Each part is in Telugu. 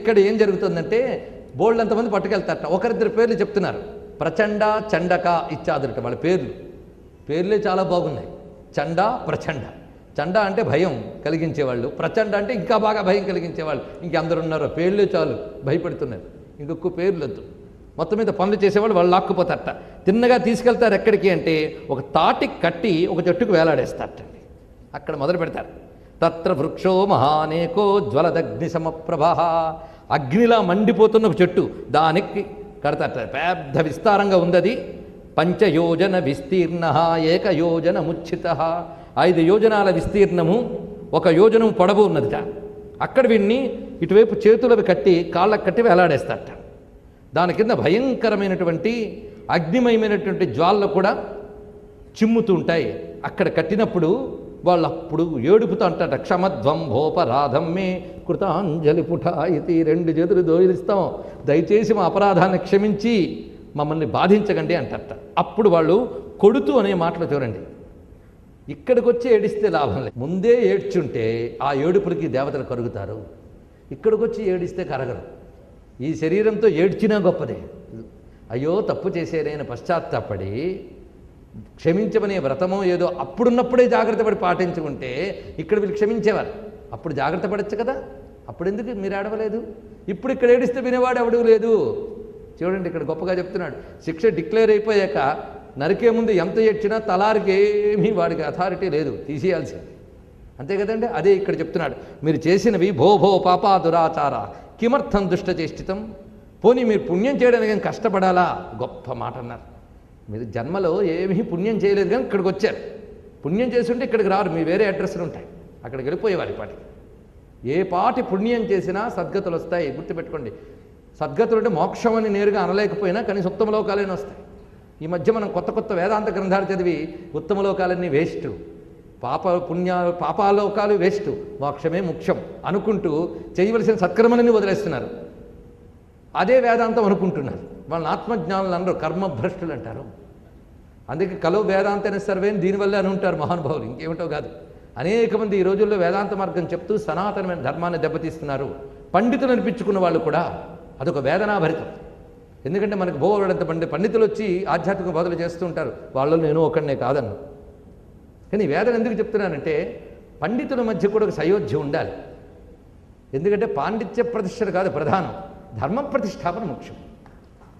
ఇక్కడ ఏం జరుగుతుందంటే బోల్డ్ అంతమంది పట్టుకెళ్తారట. ఒకరిద్దరు పేర్లు చెప్తున్నారు, ప్రచండ, చండక ఇత్యాదులట. వాళ్ళ పేర్లే చాలా బాగున్నాయి. చండ, ప్రచండ. చండ అంటే భయం కలిగించేవాళ్ళు, ప్రచండ అంటే ఇంకా బాగా భయం కలిగించేవాళ్ళు. ఇంకెందరు ఉన్నారో పేర్లే చాలు భయపడుతున్నారు, ఇంకొక పేర్లు వద్దు. మొత్తం మీద పనులు చేసేవాళ్ళు వాళ్ళు లాక్కుపోతారట. తిన్నగా తీసుకెళ్తారు ఎక్కడికి అంటే ఒక తాటికి కట్టి ఒక చెట్టుకు వేలాడేస్తారటండి. అక్కడ మొదలు పెడతారు. తత్ర వృక్షో మహానేకో జ్వలదగ్ని సమప్రభ. అగ్నిలా మండిపోతున్న ఒక చెట్టు, దానికి కడతారట. పెద్ద విస్తారంగా ఉంది అది. పంచయోజన విస్తీర్ణ ఏకయోజన ముచ్చిత. 5 యోజనాల విస్తీర్ణము, 1 యోజనం పొడవు ఉన్నదిట. అక్కడ వీడిని ఇటువైపు చేతులకు కట్టి కాళ్ళకు కట్టి వేలాడేస్తారట. దాని కింద భయంకరమైనటువంటి అగ్నిమయమైనటువంటి జ్వాలలు కూడా చిమ్ముతూ ఉంటాయి. అక్కడ కట్టినప్పుడు వాళ్ళు అప్పుడు ఏడుపుతూ అంటారట, క్షమధ్వం భోపరాధం మే కృతాంజలి పుఠాయితి. 2 చేతులు దోయిలిస్తాం, దయచేసి మా అపరాధాన్ని క్షమించి మమ్మల్ని బాధించకండి అంటారట. అప్పుడు వాళ్ళు కొడుతూ అనే మాటలు చూడండి. ఇక్కడికి వచ్చి ఏడిస్తే లాభం లేదు. ముందే ఏడ్చుంటే ఆ ఏడుపులకి దేవతలు కరుగుతారు. ఇక్కడికి వచ్చి ఏడిస్తే కరగరు. ఈ శరీరంతో ఏడ్చినా గొప్పదే. అయ్యో తప్పు చేసేనైనా పశ్చాత్తాపడి క్షమించమనే వ్రతమో ఏదో అప్పుడున్నప్పుడే జాగ్రత్త పడి పాటించుకుంటే ఇక్కడ వీళ్ళు క్షమించేవారు. అప్పుడు జాగ్రత్త పడచ్చు కదా. అప్పుడు ఎందుకు మీరు ఏడవలేదు? ఇప్పుడు ఇక్కడ ఏడిస్తే వినేవాడు ఎవడూ లేదు. చూడండి ఇక్కడ గొప్పగా చెప్తున్నాడు. శిక్ష డిక్లేర్ అయిపోయాక నరికే ముందు ఎంత ఏడ్చినా తలారికి ఏమీ వాడికి అథారిటీ లేదు, తీసేయాల్సింది. అంతే కదండి. అదే ఇక్కడ చెప్తున్నాడు. మీరు చేసినవి భో పాపా దురాచార కిమర్థం దుష్టచేష్టితం. పోనీ మీరు పుణ్యం చేయడానికి కష్టపడాలా? గొప్ప మాట అన్నారు. మీరు జన్మలో ఏమీ పుణ్యం చేయలేదు కానీ ఇక్కడికి వచ్చారు. పుణ్యం చేస్తుంటే ఇక్కడికి రారు, మీ వేరే అడ్రస్లు ఉంటాయి, అక్కడికి వెళ్ళిపోయేవారు. పాటికి ఏ పాటి పుణ్యం చేసినా సద్గతులు వస్తాయి. గుర్తుపెట్టుకోండి. సద్గతులు అంటే మోక్షం అని నేరుగా అనలేకపోయినా కనీసం ఉత్తమ లోకాలైనా వస్తాయి. ఈ మధ్య మనం కొత్త వేదాంత గ్రంథాలు చదివి ఉత్తమ లోకాలన్నీ వేస్ట్, పాపాలోకాలు వేస్ట్, మోక్షమే ముఖ్యం అనుకుంటూ చేయవలసిన సత్కర్మలని వదిలేస్తున్నారు. అదే వేదాంతం అనుకుంటున్నారు. వాళ్ళని ఆత్మజ్ఞానులు అనరు, కర్మభ్రష్టులు అంటారు. అందుకే కలో వేదాంతనే సర్వేని దీనివల్లే అని ఉంటారు మహానుభావులు, ఇంకేమిటో కాదు. అనేక మంది ఈ రోజుల్లో వేదాంత మార్గం చెప్తూ సనాతనమైన ధర్మాన్ని దెబ్బతీస్తున్నారు. పండితులు అనిపించుకున్న వాళ్ళు కూడా అదొక వేదనాభరితం. ఎందుకంటే మనకు బోవడంత పండితులు వచ్చి ఆధ్యాత్మిక బోధలు చేస్తూ ఉంటారు. వాళ్ళు నేను ఒకడినే కాదన్ను. కానీ వేదన ఎందుకు చెప్తున్నానంటే పండితుల మధ్య కూడా ఒక సయోధ్య ఉండాలి. ఎందుకంటే పాండిత్య ప్రతిష్టలు కాదు ప్రధానం, ధర్మ ప్రతిష్టాపన ముఖ్యం.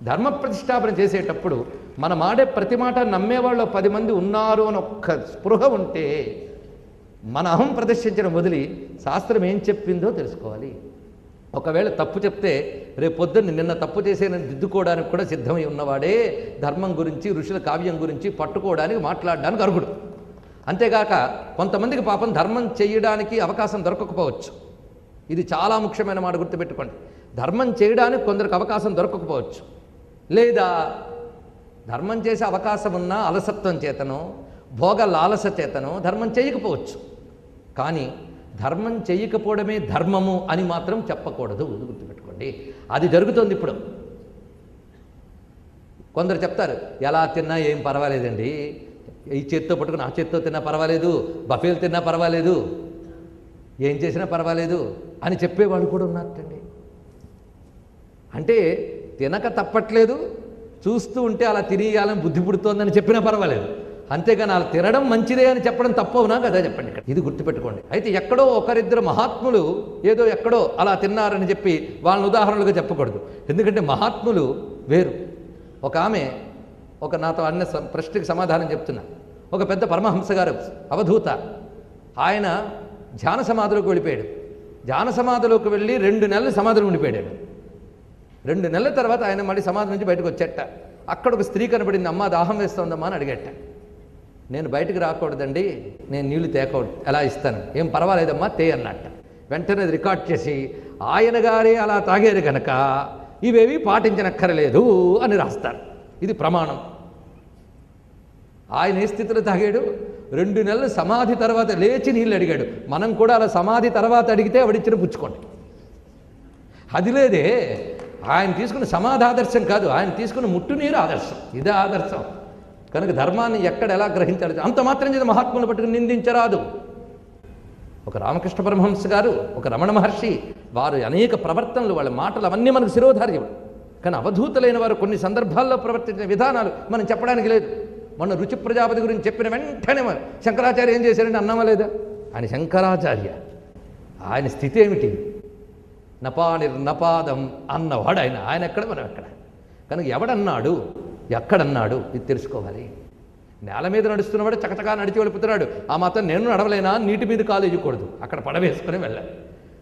ధర్మ ప్రతిష్టాపన చేసేటప్పుడు మనం ఆడే ప్రతి మాట నమ్మేవాళ్ళు 10 మంది ఉన్నారు అని ఒక్క స్పృహ ఉంటే మన అహం ప్రదర్శించడం వదిలి శాస్త్రం ఏం చెప్పిందో తెలుసుకోవాలి. ఒకవేళ తప్పు చెప్తే రేపు పొద్దున్న నిన్న తప్పు చేసేనని దిద్దుకోవడానికి కూడా సిద్ధమై ఉన్నవాడే ధర్మం గురించి ఋషుల కావ్యం గురించి పట్టుకోవడానికి మాట్లాడడానికి అర్హుడు. అంతేగాక కొంతమందికి పాపం ధర్మం చేయడానికి అవకాశం దొరకకపోవచ్చు. ఇది చాలా ముఖ్యమైన మాట, గుర్తుపెట్టుకోండి. ధర్మం చేయడానికి కొందరికి అవకాశం దొరకకపోవచ్చు, లేదా ధర్మం చేసే అవకాశం ఉన్న అలసత్వం చేతనో భోగ లాలస చేతనో ధర్మం చేయకపోవచ్చు. కానీ ధర్మం చేయకపోవడమే ధర్మము అని మాత్రం చెప్పకూడదు, గుర్తుపెట్టుకోండి. అది జరుగుతుంది ఇప్పుడు. కొందరు చెప్తారు ఎలా తిన్నా ఏం పర్వాలేదండి, ఈ చేత్తో పట్టుకుని ఆ చేత్తో తిన్నా పర్వాలేదు, బఫేలు తిన్నా పర్వాలేదు, ఏం చేసినా పర్వాలేదు అని చెప్పేవాళ్ళు కూడా ఉన్నారండి. అంటే తినక తప్పట్లేదు, చూస్తూ ఉంటే అలా తినేయాలని బుద్ధి పుడుతోందని చెప్పినా పర్వాలేదు. అంతేగాని అలా తినడం మంచిదే అని చెప్పడం తప్పవునా కదా? చెప్పండి. ఇక్కడ ఇది గుర్తుపెట్టుకోండి. అయితే ఎక్కడో ఒకరిద్దరు మహాత్ములు ఏదో ఎక్కడో అలా తిన్నారని చెప్పి వాళ్ళని ఉదాహరణలుగా చెప్పకూడదు. ఎందుకంటే మహాత్ములు వేరు. ఒక ఆమె నాతో అన్న ప్రశ్నకి సమాధానం చెప్తున్నా. ఒక పెద్ద పరమహంస గారు అవధూత, ఆయన ధ్యాన సమాధిలోకి వెళ్ళిపోయాడు. ధ్యాన సమాధిలోకి వెళ్ళి 2 నెలలు సమాధిలో ఉండిపోయాడు. 2 నెలల తర్వాత ఆయన మళ్ళీ సమాధి నుంచి బయటకు వచ్చేట. అక్కడ ఒక స్త్రీ కనబడింది. అమ్మ దాహం వేస్తుందమ్మా అని అడిగేట. నేను బయటకు రాకూడదండి, నేను నీళ్లు తేకూడదు, ఎలా ఇస్తాను, ఏం పర్వాలేదమ్మా తే అన్నట్ట. వెంటనే రికార్డ్ చేసి ఆయన గారే అలా తాగారు కనుక ఇవేవి పాటించనక్కరలేదు అని రాస్తారు. ఇది ప్రమాణం. ఆయన ఏ స్థితిలో తాగాడు? 2 నెలలు సమాధి తర్వాత లేచి నీళ్ళు అడిగాడు. మనం కూడా అలా సమాధి తర్వాత అడిగితే ఆవిడిచ్చిన పుచ్చుకోండి. అది లేదే. ఆయన తీసుకున్న సమాధి ఆదర్శం కాదు, ఆయన తీసుకున్న ముట్టునీరు ఆదర్శం. ఇదే ఆదర్శం. కనుక ధర్మాన్ని ఎక్కడ ఎలా గ్రహించాలి? అంత మాత్రం చేత మహాత్ములను పట్టుకుని నిందించరాదు. ఒక రామకృష్ణ పరమహంస గారు, ఒక రమణ మహర్షి, వారు అనేక ప్రవర్తనలు, వాళ్ళ మాటలు అవన్నీ మనకు శిరోధార్యం. కానీ అవధూతలైన వారు కొన్ని సందర్భాల్లో ప్రవర్తించిన విధానాలు మనం చెప్పడానికి లేదు. మొన్న రుచి ప్రజాపతి గురించి చెప్పిన వెంటనే శంకరాచార్య ఏం చేశారంటే అన్నామా లేదా? ఆయన శంకరాచార్య, ఆయన స్థితి ఏమిటి? నపాదం అన్నవాడు ఆయన ఎక్కడ, మనం ఎక్కడ. కనుక ఎవడన్నాడు, ఎక్కడన్నాడు ఇది తెలుసుకోవాలి. నేల మీద నడుస్తున్నవాడు చకచకా నడిచి వెళ్ళిపోతున్నాడు, ఆ మాత్రం నేను నడవలేనా? నీటి మీద కాలు వేయకూడదు, అక్కడ పడవేసుకుని వెళ్ళాలి.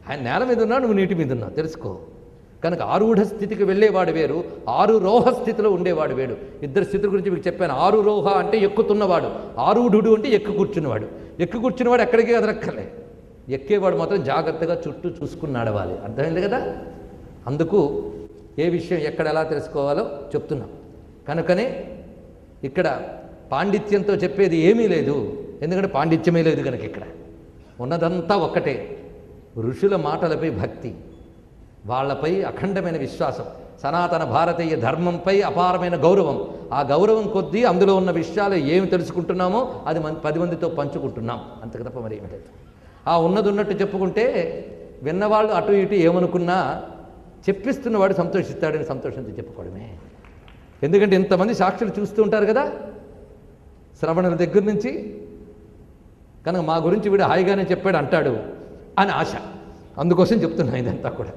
ఆయన నేల మీద ఉన్నాడు, నువ్వు నీటి మీద ఉన్నావు, తెలుసుకో. కనుక ఆరూఢ స్థితికి వెళ్ళేవాడు వేరు, ఆరురోహ స్థితిలో ఉండేవాడు వేడు. ఇద్దరు స్థితుల గురించి మీకు చెప్పాను. ఆరురోహ అంటే ఎక్కుతున్నవాడు, ఆరూఢుడు అంటే ఎక్కు కూర్చున్నవాడు. ఎక్కు కూర్చున్నవాడు ఎక్కడికి కదలక్కర్లే, ఎక్కేవాడు మాత్రం జాగ్రత్తగా చుట్టూ చూసుకుని నడవాలి. అర్థమైంది కదా? అందుకు ఏ విషయం ఎక్కడ ఎలా తెలుసుకోవాలో చెప్తున్నాం. కనుకనే ఇక్కడ పాండిత్యంతో చెప్పేది ఏమీ లేదు, ఎందుకంటే పాండిత్యమే లేదు కనుక. ఇక్కడ ఉన్నదంతా ఒక్కటే, ఋషుల మాటలపై భక్తి, వాళ్ళపై అఖండమైన విశ్వాసం, సనాతన భారతీయ ధర్మంపై అపారమైన గౌరవం. ఆ గౌరవం కొద్దీ అందులో ఉన్న విషయాలు ఏమి తెలుసుకుంటున్నామో అది 10 మందితో పంచుకుంటున్నాం, అంతకు తప్ప మరి ఏమి లేదు. ఆ ఉన్నది ఉన్నట్టు చెప్పుకుంటే విన్నవాళ్ళు అటు ఇటు ఏమనుకున్నా చెప్పిస్తున్నవాడు సంతోషిస్తాడని సంతోషంతో చెప్పుకోవడమే. ఎందుకంటే ఇంతమంది సాక్షులు చూస్తూ ఉంటారు కదా శ్రవణుల దగ్గర నుంచి. కనుక మా గురించి వీడు హాయిగానే చెప్పాడు అంటాడు అని ఆశ, అందుకోసం చెప్తున్నా ఇదంతా కూడా.